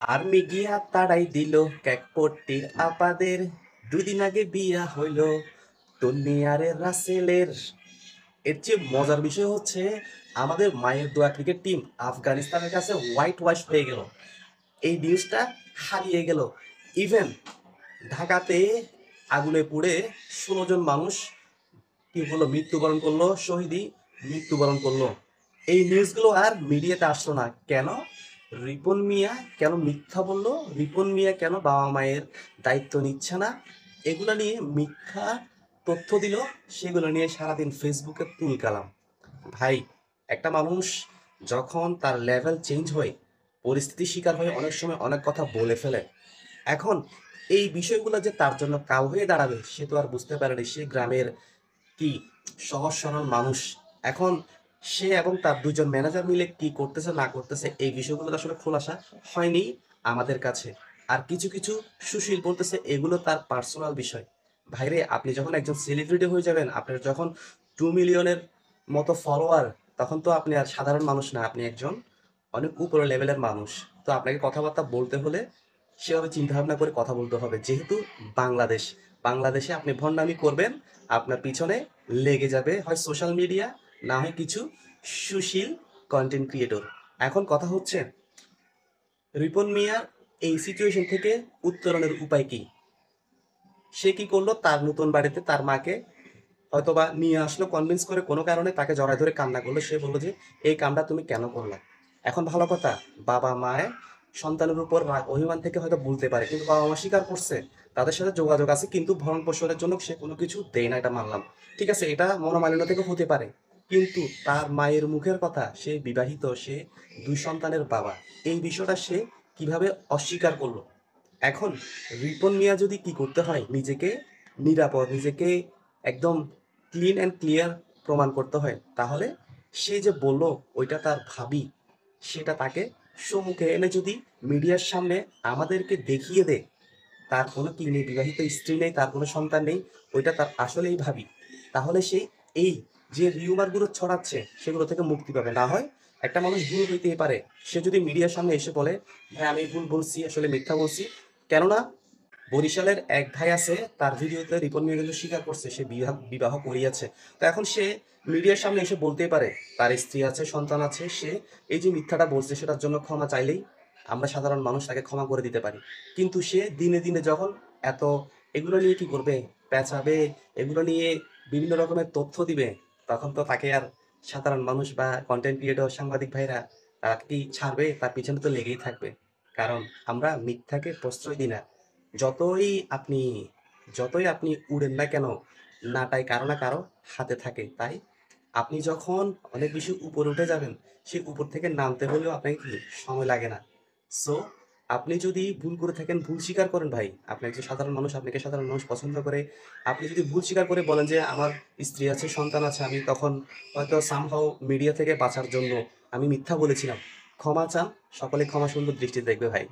Army গিয়া তাড়াই দিল ক্যাকপট্টির আপাদের। 2 দিন আগে বিয়া হইল তন্নি রাসেলের। এর চেয়ে মজার বিষয় হচ্ছে আমাদের মায়ের দোয়া ক্রিকেট টিম আফগানিস্তানের কাছে হোয়াইট ওয়াশ হয়ে গেল। এই নিউজটা হারিয়ে গেল। ইভেন ঢাকাতে আগুনে পুড়ে 16 জন মানুষ কি হলো, মৃত্যুবরণ করলো, শহীদই মৃত্যুবরণ করলো। এই নিউজগুলো আর মিডিয়াতে আসলো না কেন? রিপন মিয়া কেন মিথ্যা বললো? রিপন মিয়া কেন বাবা মায়ের দায়িত্ব নিচ্ছে না? এগুলো নিয়ে মিথ্যা তথ্য দিল, সেগুলো নিয়ে সারাদিন ফেসবুকে তুলকালাম। ভাই, একটা মানুষ যখন তার লেভেল চেঞ্জ হয়, পরিস্থিতির শিকার হয়ে অনেক সময় অনেক কথা বলে ফেলে। এখন এই বিষয়গুলো যে তার জন্য কাল হয়ে দাঁড়াবে সে তো আর বুঝতে পারেনি। সে গ্রামের কি সহজ সরল মানুষ। এখন সে এবং তার 2 জন ম্যানেজার মিলে কি করতেছে না করতেছে এই বিষয়গুলো তো আসলে খোলাসা হয়নি আমাদের কাছে। আর কিছু কিছু সুশীল বলতেছে এগুলো তার পার্সোনাল বিষয়। ভাইরে, আপনি যখন একজন সেলিব্রিটি হয়ে যাবেন, আপনার যখন 2 মিলিয়নের মতো ফলোয়ার, তখন তো আপনি আর সাধারণ মানুষ না, আপনি একজন অনেক উপরে লেভেলের মানুষ। তো আপনাকে কথাবার্তা বলতে হলে সেভাবে চিন্তা ভাবনা করে কথা বলতে হবে। যেহেতু বাংলাদেশ, বাংলাদেশে আপনি ভণ্ডামি করবেন, আপনার পিছনে লেগে যাবে হয় সোশ্যাল মিডিয়া, না হয় কিছু সুশীল কন্টেন্ট ক্রিয়েটর। এখন কথা হচ্ছে রিপন মিয়ার এই সিচুয়েশন থেকে উত্তরণের উপায় কি? সে কি করলো? তার নতুন বাড়িতে তার মাকে হয়তোবা নিয়ে আসলো কনভিন্স করে, কোনো কারণে তাকে জড়ায় ধরে কান্না করলো। সে বললো যে এই কামটা তুমি কেন করলা? এখন ভালো কথা, বাবা মায়ের সন্তানের উপর অভিমান থেকে হয়তো বলতে পারে, কিন্তু বাবা মা স্বীকার করছে, তাদের সাথে যোগাযোগ আছে, কিন্তু ভরণ পোষণের জন্য সে কোনো কিছু দেয় না, এটা মানলাম। ঠিক আছে, এটা মনোমালিন্য থেকে হতে পারে, কিন্তু তার মায়ের মুখের কথা, সে বিবাহিত, সে 2 সন্তানের বাবা, এই বিষয়টা সে কিভাবে অস্বীকার করলো? এখন রিপন মিয়া যদি কি করতে হয়, নিজেকে নিরাপদ, নিজেকে একদম ক্লিন অ্যান্ড ক্লিয়ার প্রমাণ করতে হয়, তাহলে সে যে বলল ওইটা তার ভাবি, সেটা তাকে সম্মুখে এনে যদি মিডিয়ার সামনে আমাদেরকে দেখিয়ে দেয়, তার কোনো কি নেই, বিবাহিত স্ত্রী নেই, তার কোনো সন্তান নেই, ওইটা তার আসলেই ভাবি, তাহলে সে এই যে রিউমারগুলো ছড়াচ্ছে সেগুলো থেকে মুক্তি পাবে। না হয় একটা মানুষ ভুল হইতেই পারে, সে যদি মিডিয়ার সামনে এসে বলে হ্যাঁ আমি ভুল বলছি, আসলে মিথ্যা বলছি। কেননা বরিশালের এক ভাই আছে, তার ভিডিওতে রিপন মিয়া কিন্তু স্বীকার করছে সে বিবাহ বিবাহ করিয়াছে। তো এখন সে মিডিয়ার সামনে এসে বলতেই পারে তার স্ত্রী আছে, সন্তান আছে, সে এই যে মিথ্যাটা বলছে সেটার জন্য ক্ষমা চাইলেই আমরা সাধারণ মানুষ তাকে ক্ষমা করে দিতে পারি। কিন্তু সে দিনে দিনে যখন এত এগুলো নিয়ে কি করবে, পেঁচাবে, এগুলো নিয়ে বিভিন্ন রকমের তথ্য দিবে, তখন তো তাকে আর সাধারণ মানুষ বা কন্টেন্ট ক্রিয়েটর সাংবাদিক ভাইরা তারা কি ছাড়বে? তার পিছনে তো লেগেই থাকবে। কারণ আমরা মিথ্যাকে প্রশ্রয় দিই না। যতই আপনি যতই আপনি উড়েন না কেন, নাটাই কারো না কারো হাতে থাকে। তাই আপনি যখন অনেক বেশি উপরে উঠে যাবেন, সেই উপর থেকে নামতে হলেও আপনাকে কি সময় লাগে না। সো আপনি যদি ভুল করে থাকেন, ভুল স্বীকার করেন ভাই। আপনি একজন সাধারণ মানুষ, আপনাকে সাধারণ মানুষ পছন্দ করে। আপনি যদি ভুল স্বীকার করে বলেন যে আমার স্ত্রী আছে, সন্তান আছে, আমি তখন হয়তো সামহাউ মিডিয়া থেকে বাঁচার জন্য আমি মিথ্যা বলেছিলাম, ক্ষমা চান, সকলে ক্ষমা সুন্দর দৃষ্টিতে দেখবে ভাই।